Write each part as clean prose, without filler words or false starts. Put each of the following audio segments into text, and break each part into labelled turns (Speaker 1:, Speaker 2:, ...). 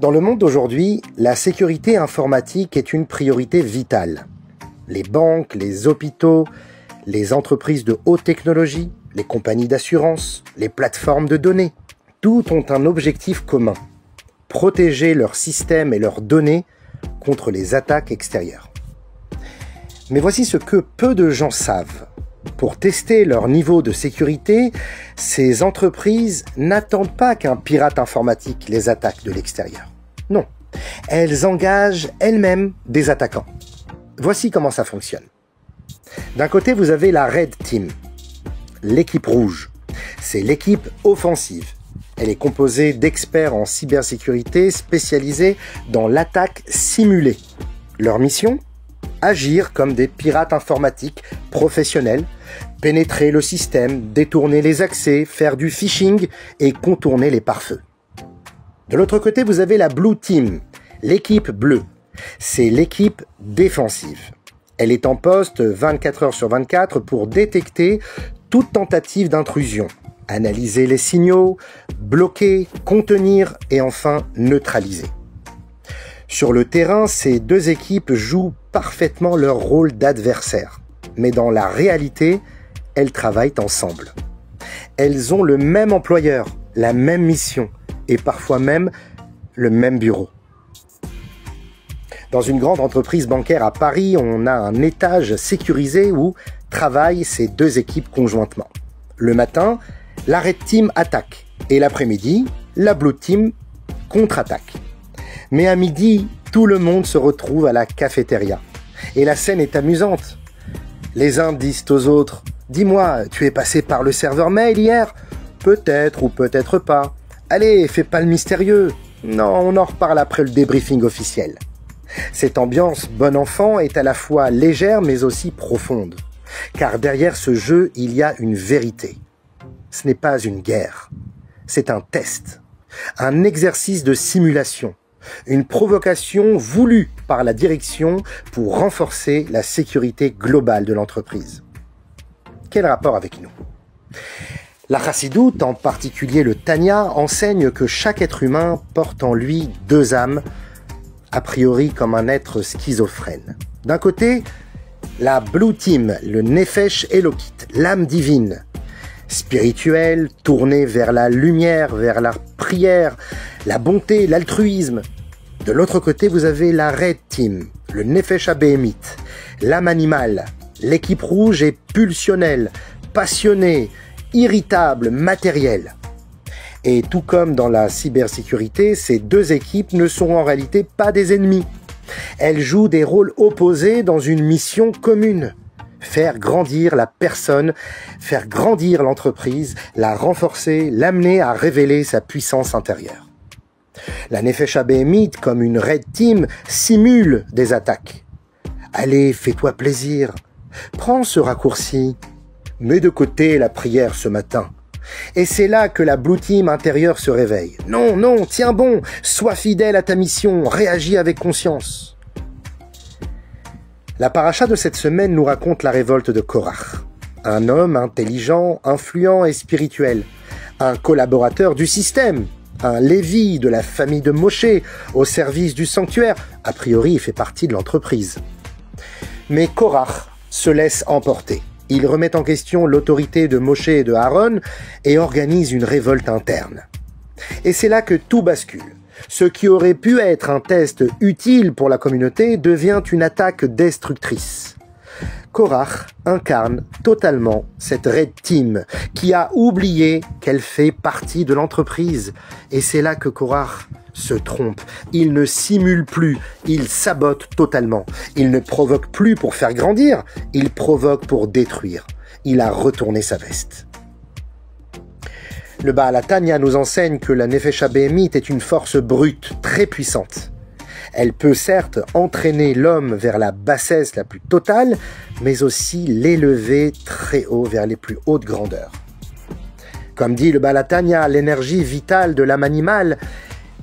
Speaker 1: Dans le monde d'aujourd'hui, la sécurité informatique est une priorité vitale. Les banques, les hôpitaux, les entreprises de haute technologie, les compagnies d'assurance, les plateformes de données, toutes ont un objectif commun: protéger leurs systèmes et leurs données contre les attaques extérieures. Mais voici ce que peu de gens savent. Pour tester leur niveau de sécurité, ces entreprises n'attendent pas qu'un pirate informatique les attaque de l'extérieur. Non, elles engagent elles-mêmes des attaquants. Voici comment ça fonctionne. D'un côté, vous avez la Red Team, l'équipe rouge. C'est l'équipe offensive. Elle est composée d'experts en cybersécurité spécialisés dans l'attaque simulée. Leur mission ? Agir comme des pirates informatiques professionnels, pénétrer le système, détourner les accès, faire du phishing et contourner les pare-feux. De l'autre côté, vous avez la Blue Team, l'équipe bleue. C'est l'équipe défensive. Elle est en poste 24 heures sur 24 pour détecter toute tentative d'intrusion, analyser les signaux, bloquer, contenir et enfin neutraliser. Sur le terrain, ces deux équipes jouent parfaitement leur rôle d'adversaire. Mais dans la réalité, elles travaillent ensemble. Elles ont le même employeur, la même mission et parfois même le même bureau. Dans une grande entreprise bancaire à Paris, on a un étage sécurisé où travaillent ces deux équipes conjointement. Le matin, la Red Team attaque et l'après-midi, la Blue Team contre-attaque. Mais à midi, tout le monde se retrouve à la cafétéria. Et la scène est amusante. Les uns disent aux autres « Dis-moi, tu es passé par le serveur mail hier ?»« Peut-être ou peut-être pas. »« Allez, fais pas le mystérieux. »« Non, on en reparle après le débriefing officiel. » Cette ambiance bon enfant est à la fois légère mais aussi profonde. Car derrière ce jeu, il y a une vérité. Ce n'est pas une guerre. C'est un test. Un exercice de simulation. Une provocation voulue par la direction pour renforcer la sécurité globale de l'entreprise. Quel rapport avec nous ? La Chassidoute, en particulier le Tanya, enseigne que chaque être humain porte en lui deux âmes, a priori comme un être schizophrène. D'un côté, la Blue Team, le Nefesh Elokit, l'âme divine, spirituelle, tournée vers la lumière, vers la prière, la bonté, l'altruisme. De l'autre côté, vous avez la Red Team, le Nefesh HaBehemit, l'âme animale. L'équipe rouge est pulsionnelle, passionnée, irritable, matérielle. Et tout comme dans la cybersécurité, ces deux équipes ne sont en réalité pas des ennemis. Elles jouent des rôles opposés dans une mission commune. Faire grandir la personne, faire grandir l'entreprise, la renforcer, l'amener à révéler sa puissance intérieure. La Nefesh HaBehemit, comme une Red Team, simule des attaques. Allez, fais-toi plaisir. Prends ce raccourci. Mets de côté la prière ce matin. Et c'est là que la Blue Team intérieure se réveille. Non, non, tiens bon, sois fidèle à ta mission, réagis avec conscience. La paracha de cette semaine nous raconte la révolte de Korach. Un homme intelligent, influent et spirituel. Un collaborateur du système. Un Lévi de la famille de Moshe au service du sanctuaire. A priori, il fait partie de l'entreprise. Mais Korach se laisse emporter. Il remet en question l'autorité de Moshe et de Aaron et organise une révolte interne. Et c'est là que tout bascule. Ce qui aurait pu être un test utile pour la communauté devient une attaque destructrice. Korach incarne totalement cette Red Team qui a oublié qu'elle fait partie de l'entreprise. Et c'est là que Korach se trompe. Il ne simule plus, il sabote totalement. Il ne provoque plus pour faire grandir, il provoque pour détruire. Il a retourné sa veste. Le Baal HaTanya nous enseigne que la Nefesh HaBehemit est une force brute, très puissante. Elle peut certes entraîner l'homme vers la bassesse la plus totale, mais aussi l'élever très haut vers les plus hautes grandeurs. Comme dit le Baal HaTanya, l'énergie vitale de l'âme animale,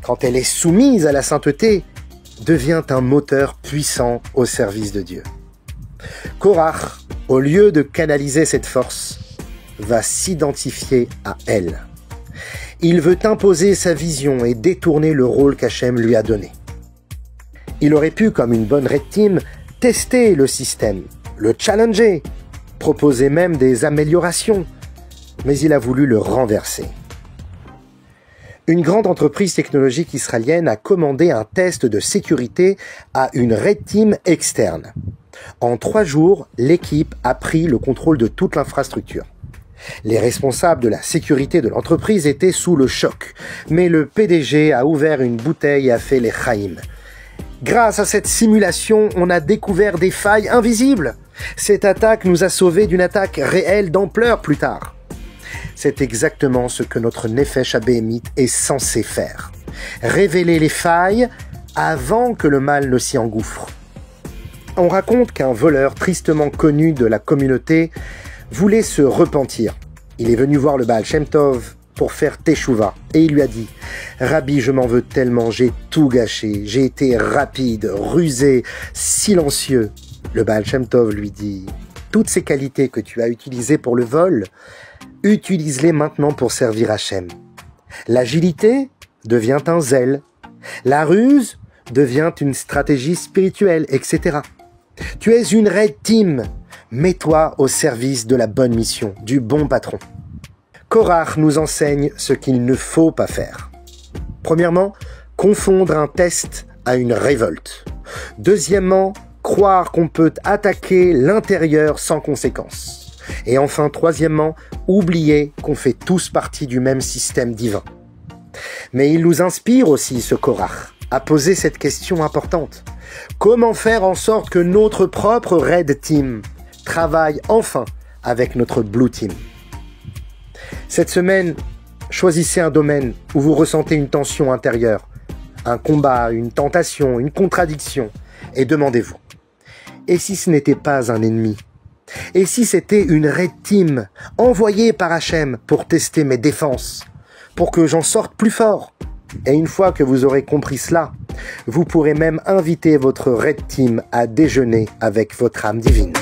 Speaker 1: quand elle est soumise à la sainteté, devient un moteur puissant au service de Dieu. Korach, au lieu de canaliser cette force, va s'identifier à elle. Il veut imposer sa vision et détourner le rôle qu'Hachem lui a donné. Il aurait pu, comme une bonne Red Team, tester le système, le challenger, proposer même des améliorations, mais il a voulu le renverser. Une grande entreprise technologique israélienne a commandé un test de sécurité à une Red Team externe. En 3 jours, l'équipe a pris le contrôle de toute l'infrastructure. Les responsables de la sécurité de l'entreprise étaient sous le choc, mais le PDG a ouvert une bouteille et a fait les chaïm. Grâce à cette simulation, on a découvert des failles invisibles. Cette attaque nous a sauvés d'une attaque réelle d'ampleur plus tard. C'est exactement ce que notre Nefesh Abéhémite est censé faire. Révéler les failles avant que le mal ne s'y engouffre. On raconte qu'un voleur tristement connu de la communauté voulait se repentir. Il est venu voir le Baal Shem Tov pour faire teshuva et il lui a dit « Rabbi, je m'en veux tellement, j'ai tout gâché, j'ai été rapide, rusé, silencieux. » Le Baal Shem Tov lui dit « Toutes ces qualités que tu as utilisées pour le vol, utilise-les maintenant pour servir Hachem. L'agilité devient un zèle, la ruse devient une stratégie spirituelle, etc. Tu es une Red Team. Mets-toi au service de la bonne mission, du bon patron. » Korach nous enseigne ce qu'il ne faut pas faire. Premièrement, confondre un test à une révolte. Deuxièmement, croire qu'on peut attaquer l'intérieur sans conséquence. Et enfin, troisièmement, oublier qu'on fait tous partie du même système divin. Mais il nous inspire aussi, ce Korach, à poser cette question importante. Comment faire en sorte que notre propre Red Team travaille enfin avec notre Blue Team? Cette semaine, choisissez un domaine où vous ressentez une tension intérieure, un combat, une tentation, une contradiction, et demandez-vous, et si ce n'était pas un ennemi? Et si c'était une Red Team envoyée par Hachem pour tester mes défenses, pour que j'en sorte plus fort? Et une fois que vous aurez compris cela, vous pourrez même inviter votre Red Team à déjeuner avec votre âme divine.